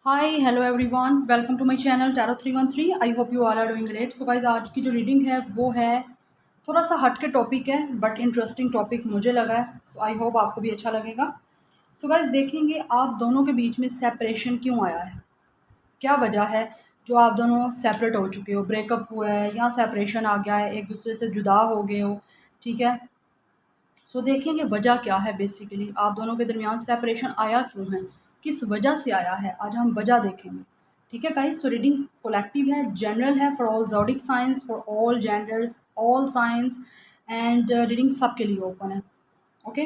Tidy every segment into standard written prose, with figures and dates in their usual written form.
Hi hello everyone, welcome to my channel tarot 313। I hope you all are doing great. So guys, आज की जो reading है वो है थोड़ा सा हट के टॉपिक है, बट इंटरेस्टिंग टॉपिक मुझे लगा है। सो आई होप आपको भी अच्छा लगेगा। सो गाइस, देखेंगे आप दोनों के बीच में सेपरेशन क्यों आया है, क्या वजह है जो आप दोनों सेपरेट हो चुके हो, ब्रेकअप हुआ है या सेपरेशन आ गया है, एक दूसरे से जुदा हो गए हो। ठीक है, सो देखेंगे वजह क्या है, बेसिकली आप दोनों के दरमियान सेपरेशन आया क्यों है, किस वजह से आया है, आज हम वजह देखेंगे। ठीक है गाइस, सो रीडिंग कलेक्टिव है, जनरल है, for all zodiac science, for all genders, all science, and reading सबके लिए ओपन है। ओके,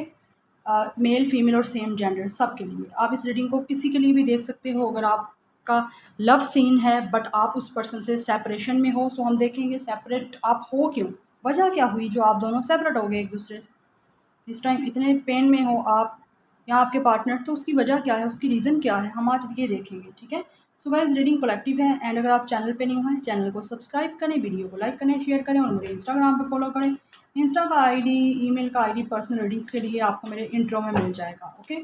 मेल फीमेल और सेम जेंडर सबके लिए आप इस रीडिंग को किसी के लिए भी देख सकते हो। अगर आपका लव सीन है बट आप उस पर्सन से सेपरेशन में हो, सो हम देखेंगे सेपरेट आप हो क्यों, वजह क्या हुई जो आप दोनों सेपरेट हो गए एक दूसरे से, इस टाइम इतने पेन में हो आप या आपके पार्टनर, तो उसकी वजह क्या है, उसकी रीज़न क्या है, हम आज ये देखेंगे। ठीक है, सो गाइस रीडिंग कलेक्टिव है, एंड अगर आप चैनल पे नहीं हैं, चैनल को सब्सक्राइब करें, वीडियो को लाइक करें, शेयर करें और मुझे इंस्टाग्राम पे फॉलो करें। इंस्टा का आईडी, ईमेल का आईडी पर्सनल रीडिंग्स के लिए आपको मेरे इंट्रो में मिल जाएगा। ओके,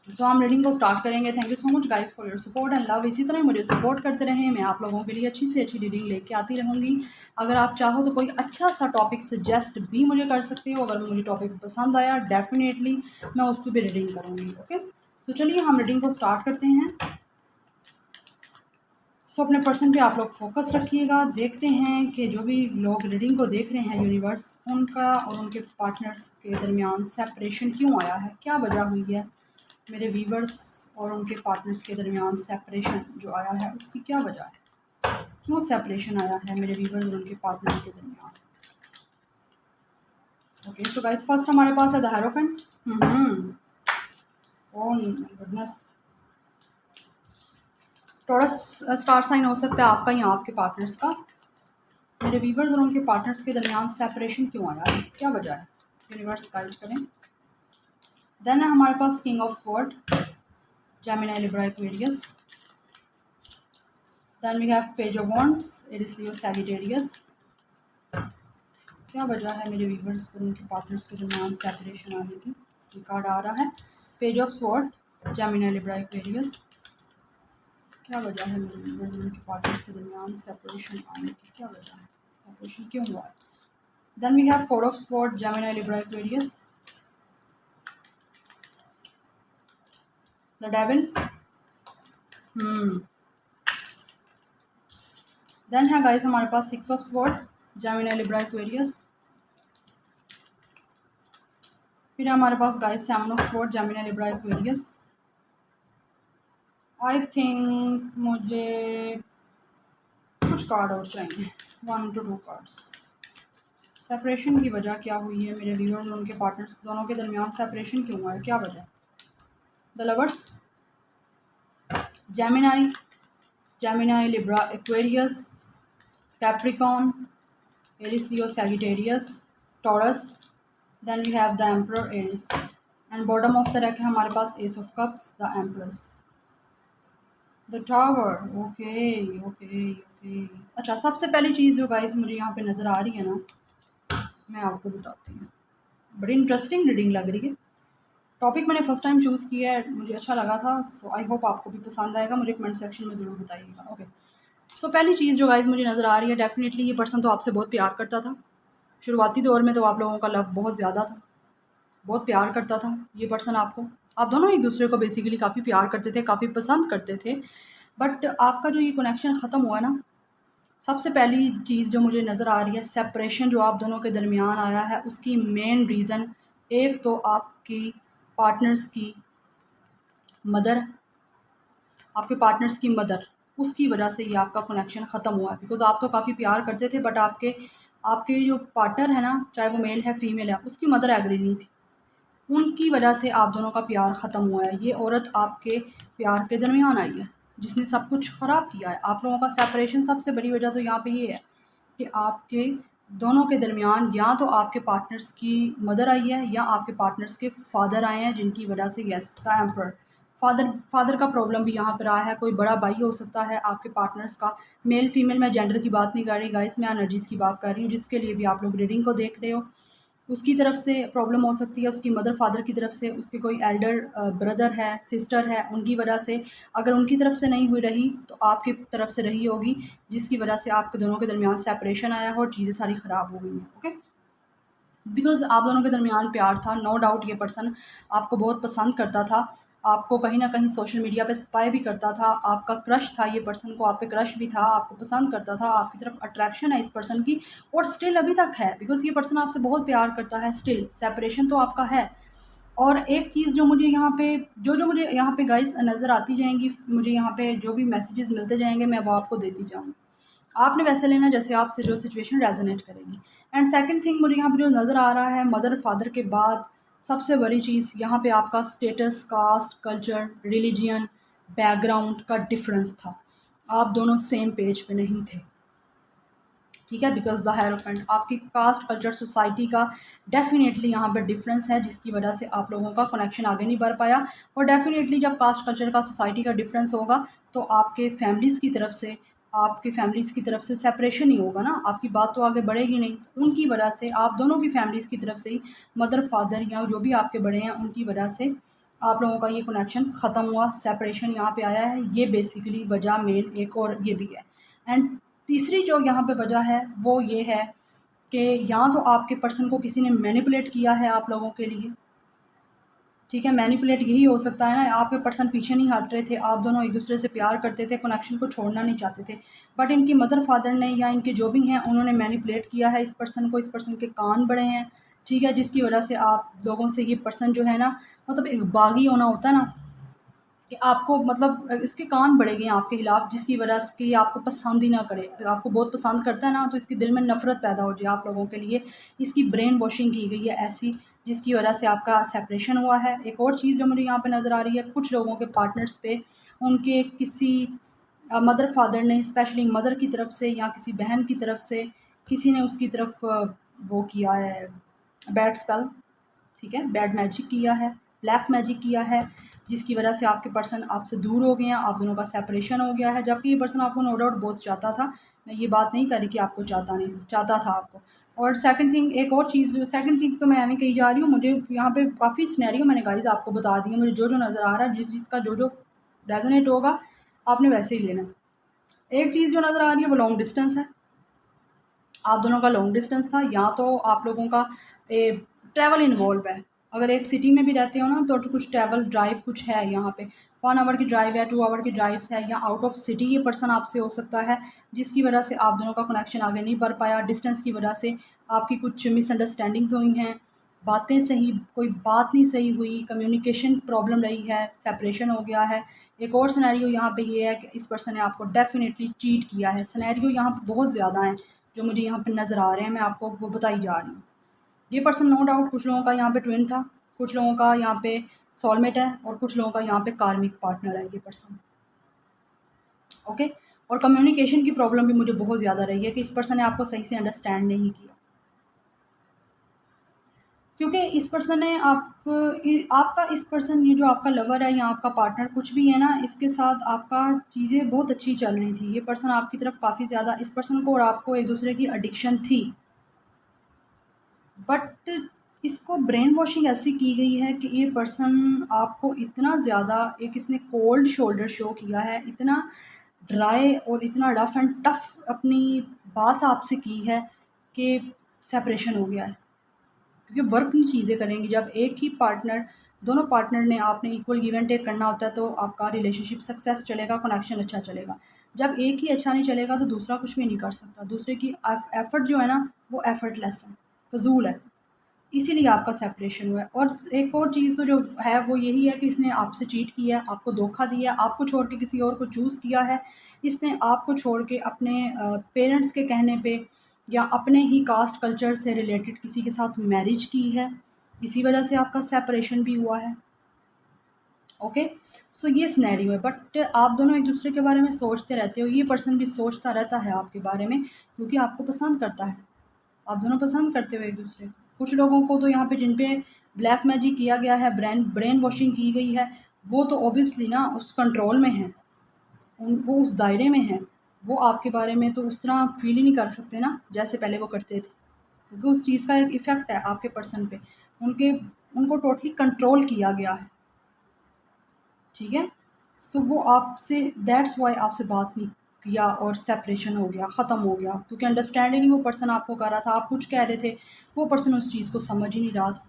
सो हम रीडिंग को स्टार्ट करेंगे। Thank you so much guys for your support and love. इसी तरह मुझे सपोर्ट करते रहें, मैं आप लोगों के लिए अच्छी से अच्छी रीडिंग लेके आती रहूँगी। अगर आप चाहो तो कोई अच्छा सा टॉपिक सजेस्ट भी मुझे कर सकते हो, अगर मुझे टॉपिक पसंद आया डेफिनेटली मैं उस पर भी रीडिंग करूँगी। ओके, तो चलिए हम रीडिंग को स्टार्ट करते हैं। सो अपने पर्सन पे आप लोग फोकस रखिएगा। देखते हैं कि जो भी लोग रीडिंग को देख रहे हैं, यूनिवर्स उनका और उनके पार्टनर्स के दरमियान सेपरेशन क्यों आया है, क्या वजह हुई है, मेरे व्यूवर्स और उनके पार्टनर्स के दरमियान सेपरेशन जो आया है उसकी क्या वजह है, क्यों सेपरेशन आया है मेरे व्यूवर्स और उनके पार्टनर्स के दरमियान। ओके, सो गाइस फर्स्ट हमारे पास है the hierophant. Oh my goodness, Taurus star sign हो सकता है आपका या आपके पार्टनर्स का। मेरे व्यूवर्स और उनके पार्टनर्स के दरमियान सेपरेशन क्यों आया है, क्या वजह है, यूनिवर्स गाइड करें। देन है हमारे पास king of sword, Gemini, Libra, Aquarius. Then we have page of wands, Aries, Leo, Sagittarius. क्या वजह है मेरे व्यूवर्स और उनके पार्टनर्स के दरमियान सेपरेशन आने की, ये कार्ड आ रहा है। Page of sword, Gemini, Libra, Aquarius. क्या वजह है मेरे व्यूवर्स और उनके पार्टनर्स के दरमियान सेपरेशन आने की, क्या वजह है, सेपरेशन क्यों हुआ है। Then we have four of sword, Gemini, Libra, Aquarius. The devil. Then है गाइस हमारे पास six of sword, Gemini, Libra, Aquarius. फिर हमारे पास guys seven of sword, Gemini, Libra, Aquarius. I think मुझे कुछ कार्ड और चाहिए, 1 to 2 कार्ड्स। सेपरेशन की वजह क्या हुई है मेरे व्यूअर्स और उनके पार्टनर्स दोनों के दरमियान, सेपरेशन क्यों हुआ है, क्या वजह। The lovers, Gemini, Gemini, Libra, Aquarius, Capricorn, Aries, Leo, Sagittarius, Taurus. Then we have the emperor, Aries, and bottom of the deck है हमारे पास ace of cups, the empress, the tower. Okay okay okay, अच्छा सबसे पहली चीज़ जो guys मुझे यहाँ पे नज़र आ रही है ना, मैं आपको बताती हूँ, बड़ी इंटरेस्टिंग रीडिंग लग रही है। टॉपिक मैंने फर्स्ट टाइम चूज़ किया है, मुझे अच्छा लगा था, सो आई होप आपको भी पसंद आएगा, मुझे कमेंट सेक्शन में ज़रूर बताइएगा। ओके, सो पहली चीज़ जो गाइस मुझे नज़र आ रही है, डेफिनेटली ये पर्सन तो आपसे बहुत प्यार करता था। शुरुआती दौर में तो आप लोगों का लव बहुत ज़्यादा था, बहुत प्यार करता था ये पर्सन आपको, आप दोनों एक दूसरे को बेसिकली काफ़ी प्यार करते थे, काफ़ी पसंद करते थे। बट आपका जो ये कनेक्शन ख़त्म हुआ ना, सबसे पहली चीज़ जो मुझे नज़र आ रही है, सेपरेशन जो आप दोनों के दरमियान आया है, उसकी मेन रीज़न एक तो आपकी पार्टनर्स की मदर, आपके पार्टनर्स की मदर, उसकी वजह से ये आपका कनेक्शन ख़त्म हुआ है। बिकॉज़ आप तो काफ़ी प्यार करते थे, बट आपके आपके जो पार्टनर है ना, चाहे वो मेल है फीमेल है, उसकी मदर एग्री नहीं थी, उनकी वजह से आप दोनों का प्यार ख़त्म हुआ है। ये औरत आपके प्यार के दरमियान आई है, जिसने सब कुछ ख़राब किया है। आप लोगों का सेपरेशन सबसे बड़ी वजह तो यहाँ पे ये है कि आपके दोनों के दरमियान या तो आपके पार्टनर्स की मदर आई है या आपके पार्टनर्स के फादर आए हैं, जिनकी वजह से yes the emperor, father father का प्रॉब्लम भी यहाँ पर आया है। कोई बड़ा भाई हो सकता है आपके पार्टनर्स का, मेल फीमेल, मैं जेंडर की बात नहीं कर रही गाइस, मैं एनर्जीज़ की बात कर रही हूँ, जिसके लिए भी आप लोग रीडिंग को देख रहे हो। उसकी तरफ से प्रॉब्लम हो सकती है, उसकी मदर फादर की तरफ से, उसके कोई एल्डर ब्रदर है, सिस्टर है, उनकी वजह से। अगर उनकी तरफ से नहीं हुई रही तो आपकी तरफ से रही होगी, जिसकी वजह से आपके दोनों के दरमियान सेपरेशन आया हो और चीज़ें सारी ख़राब हो गई हैं। ओके, बिकॉज़ आप दोनों के दरमियान प्यार था, नो डाउट ये पर्सन आपको बहुत पसंद करता था, आपको कहीं न कहीं सोशल मीडिया पे स्पाई भी करता था, आपका क्रश था, ये पर्सन को आप पे क्रश भी था, आपको पसंद करता था, आपकी तरफ अट्रैक्शन है इस पर्सन की और स्टिल अभी तक है, बिकॉज़ ये पर्सन आपसे बहुत प्यार करता है स्टिल, सेपरेशन तो आपका है। और एक चीज़ जो मुझे यहाँ पे जो मुझे यहाँ पे गाइस नज़र आती जाएँगी, मुझे यहाँ पे जो भी मैसेजेस मिलते जाएँगे मैं वो आपको देती जाऊँगी। आपने वैसे लेना जैसे आपसे जो सिचुएशन रेज़ोनेट करेगी। एंड सेकंड थिंग मुझे यहाँ पे जो नज़र आ रहा है, मदर फादर के बाद सबसे बड़ी चीज़ यहाँ पे आपका status, caste, culture, religion, background का डिफ़रेंस था। आप दोनों सेम पेज पे नहीं थे। ठीक है, बिकॉज़ द हायरोफेंट आपकी कास्ट, कल्चर, सोसाइटी का डेफ़िनेटली यहाँ पे डिफ़रेंस है, जिसकी वजह से आप लोगों का कनेक्शन आगे नहीं बढ़ पाया। और डेफ़िनेटली जब कास्ट, कल्चर का, सोसाइटी का डिफ़रेंस होगा तो आपकी फैमिलीज़ की तरफ से सेपरेशन ही होगा ना, आपकी बात तो आगे बढ़ेगी नहीं। तो उनकी वजह से आप दोनों की फैमिलीज़ की तरफ से ही, मदर, फादर या जो भी आपके बड़े हैं उनकी वजह से आप लोगों का ये कनेक्शन ख़त्म हुआ, सेपरेशन यहाँ पे आया है। ये बेसिकली वजह मेन एक और ये भी है। एंड तीसरी जो यहाँ पे वजह है वो ये है कि या तो आपके पर्सन को किसी ने मैनिपुलेट किया है आप लोगों के लिए। ठीक है, मैनिपुलेट यही हो सकता है ना, आपके पर्सन पीछे नहीं हट रहे थे, आप दोनों एक दूसरे से प्यार करते थे, कनेक्शन को छोड़ना नहीं चाहते थे, बट इनकी मदर फादर ने या इनके जो भी हैं उन्होंने मैनिपुलेट किया है इस पर्सन को, इस पर्सन के कान बड़े हैं। ठीक है, जिसकी वजह से आप लोगों से ये पर्सन जो है ना, मतलब एक बागी होना होता है ना, कि आपको मतलब इसके कान बढ़े गए हैं आपके खिलाफ, जिसकी वजह से कि आपको पसंद ही ना करे। आपको बहुत पसंद करता है ना, तो इसके दिल में नफ़रत पैदा हो जाए आप लोगों के लिए। इसकी ब्रेन वॉशिंग की गई है ऐसी, जिसकी वजह से आपका सेपरेशन हुआ है। एक और चीज़ जो मुझे यहाँ पे नज़र आ रही है, कुछ लोगों के पार्टनर्स पे उनके किसी मदर फादर ने, स्पेशली मदर की तरफ से या किसी बहन की तरफ से, किसी ने उसकी तरफ वो किया है बैड स्पेल। ठीक है, बैड मैजिक किया है, ब्लैक मैजिक किया है, जिसकी वजह से आपके पर्सन आपसे दूर हो गए हैं, आप दोनों का सेपरेशन हो गया है। जबकि ये पर्सन आपको नो डाउट बहुत चाहता था, मैं ये बात नहीं कर रही कि आपको चाहता नहीं था, चाहता था आपको। और सेकंड थिंग, एक और चीज़, सेकंड थिंग तो मैं ऐਵੇਂ कही जा रही हूँ, मुझे यहाँ पे काफ़ी सिनेरियो मैंने गाइस आपको बता दिए, मुझे जो नज़र आ रहा है, जिस जिसका जो रेजोनेट होगा आपने वैसे ही लेना। एक चीज़ जो नज़र आ रही है वो लॉन्ग डिस्टेंस है, आप दोनों का लॉन्ग डिस्टेंस था, या तो आप लोगों का ट्रैवल इन्वॉल्व है। अगर एक सिटी में भी रहते हो ना तो कुछ ट्रैवल ड्राइव कुछ है यहाँ पे, 1 आवर की ड्राइव है, 2 आवर की ड्राइव्स है, या आउट ऑफ सिटी ये पर्सन आपसे हो सकता है, जिसकी वजह से आप दोनों का कनेक्शन आगे नहीं बढ़ पाया। डिस्टेंस की वजह से आपकी कुछ मिसअंडरस्टैंडिंग्स हुई हैं, बातें सही, कोई बात नहीं सही हुई, कम्युनिकेशन प्रॉब्लम रही है, सेपरेशन हो गया है। एक और सिनेरियो यहाँ पे ये है कि इस पर्सन ने आपको डेफिनेटली चीट किया है। सिनेरियो यहाँ पे बहुत ज़्यादा हैं जो मुझे यहाँ पे नज़र आ रहे हैं, मैं आपको वो बताई जा रही हूँ। ये पर्सन नो डाउट कुछ लोगों का यहाँ पे ट्विन था, कुछ लोगों का यहाँ पे सोलमेट है, और कुछ लोगों का यहाँ पे कार्मिक पार्टनर है ये पर्सन। ओके, और कम्युनिकेशन की प्रॉब्लम भी मुझे बहुत ज़्यादा रही है कि इस पर्सन ने आपको सही से अंडरस्टैंड नहीं किया, क्योंकि इस पर्सन ने आपका इस पर्सन, ये जो आपका लवर है या आपका पार्टनर कुछ भी है ना, इसके साथ आपका चीज़ें बहुत अच्छी चल रही थी। ये पर्सन आपकी तरफ काफ़ी ज़्यादा, इस पर्सन को और आपको एक दूसरे की एडिक्शन थी, बट इसको ब्रेन वॉशिंग ऐसी की गई है कि ये पर्सन आपको इतना ज़्यादा, एक इसने कोल्ड शोल्डर शो किया है, इतना ड्राई और इतना रफ एंड टफ अपनी बात आपसे की है कि सेपरेशन हो गया है। क्योंकि वर्क में चीज़ें करेंगी, जब एक ही पार्टनर, दोनों पार्टनर ने आपने इक्वल गिव एंड टेक करना होता है, तो आपका रिलेशनशिप सक्सेस चलेगा, कनेक्शन अच्छा चलेगा। जब एक ही अच्छा नहीं चलेगा तो दूसरा कुछ भी नहीं कर सकता, दूसरे की एफर्ट जो है ना वो एफर्टलेस है, फजूल है, इसीलिए आपका सेपरेशन हुआ है। और एक और चीज़ तो जो है वो यही है कि इसने आपसे चीट किया, आपको धोखा दिया, आपको छोड़ के किसी और को चूज़ किया है। इसने आपको छोड़ के अपने पेरेंट्स के कहने पे या अपने ही कास्ट कल्चर से रिलेटेड किसी के साथ मैरिज की है, इसी वजह से आपका सेपरेशन भी हुआ है। ओके, सो ये सिनेरियो है, बट आप दोनों एक दूसरे के बारे में सोचते रहते हो, ये पर्सन भी सोचता रहता है आपके बारे में, क्योंकि आपको पसंद करता है, आप दोनों पसंद करते हो एक दूसरे को। कुछ लोगों को तो यहाँ पे जिन पे ब्लैक मैजिक किया गया है, ब्रेन वॉशिंग की गई है, वो तो ऑब्वियसली ना उस कंट्रोल में हैं, वो उस दायरे में हैं, वो आपके बारे में तो उस तरह फ़ील ही नहीं कर सकते ना जैसे पहले वो करते थे। क्योंकि उस चीज़ का एक इफ़ेक्ट है आपके पर्सन पे, उनको टोटली कंट्रोल किया गया है, ठीक है। सो वो आपसे, दैट्स वाई आपसे बात नहीं किया और सेपरेशन हो गया, ख़त्म हो गया, क्योंकि अंडरस्टैंडिंग ही वो पर्सन आपको कर रहा था, आप कुछ कह रहे थे, वो पर्सन उस चीज़ को समझ ही नहीं रहा था,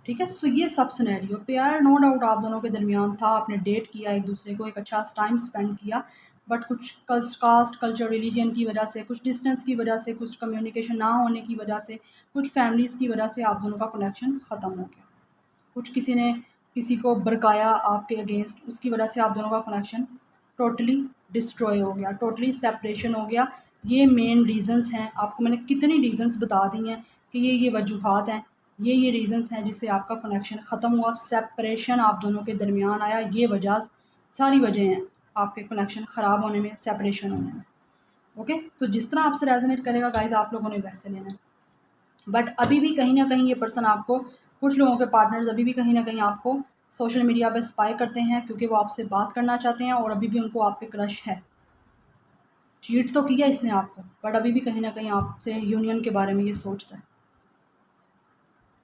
ठीक है। सो ये सब सिनेरियो प्यार नो डाउट आप दोनों के दरमियान था, आपने डेट किया एक दूसरे को, एक अच्छा टाइम स्पेंड किया, बट कुछ कास्ट कल्चर रिलीजन की वजह से, कुछ डिस्टेंस की वजह से, कुछ कम्युनिकेशन ना होने की वजह से, कुछ फैमिलीज़ की वजह से आप दोनों का कनेक्शन ख़त्म हो गया। कुछ किसी ने किसी को भड़काया आपके अगेंस्ट, उसकी वजह से आप दोनों का कनेक्शन टोटली डिस्ट्रॉय हो गया, टोटली सेपरेशन हो गया। ये मेन रीज़न्स हैं, आपको मैंने कितनी रीज़न्स बता दी हैं कि ये वजूहात हैं, ये रीज़न्स हैं जिससे आपका कनेक्शन ख़त्म हुआ, सेपरेशन आप दोनों के दरमियान आया, ये वजह, सारी वजह हैं आपके कनेक्शन ख़राब होने में, सेपरेशन होने में। ओके, सो जिस तरह आपसे रेजोनेट करेगा गाइज आप लोगों ने वैसे लेना है। बट अभी भी कहीं ना कहीं ये पर्सन आपको, कुछ लोगों के पार्टनर्स अभी भी कहीं ना कहीं आपको सोशल मीडिया पे स्पाई करते हैं, क्योंकि वो आपसे बात करना चाहते हैं और अभी भी उनको आप पे क्रश है। चीट तो किया इसने आपको, बट अभी भी कहीं ना कहीं आपसे यूनियन के बारे में ये सोचता है।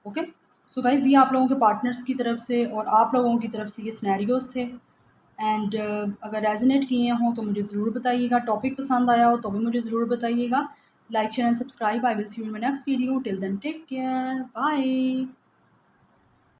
ओके, सो गाइज ये आप लोगों के पार्टनर्स की तरफ से और आप लोगों की तरफ से ये सिनेरियोज थे। एंड अगर रेजोनेट किए हों तो मुझे ज़रूर बताइएगा, टॉपिक पसंद आया हो तो भी मुझे ज़रूर बताइएगा। Like share and subscribe. I will see you in my next video. Till then take care, bye.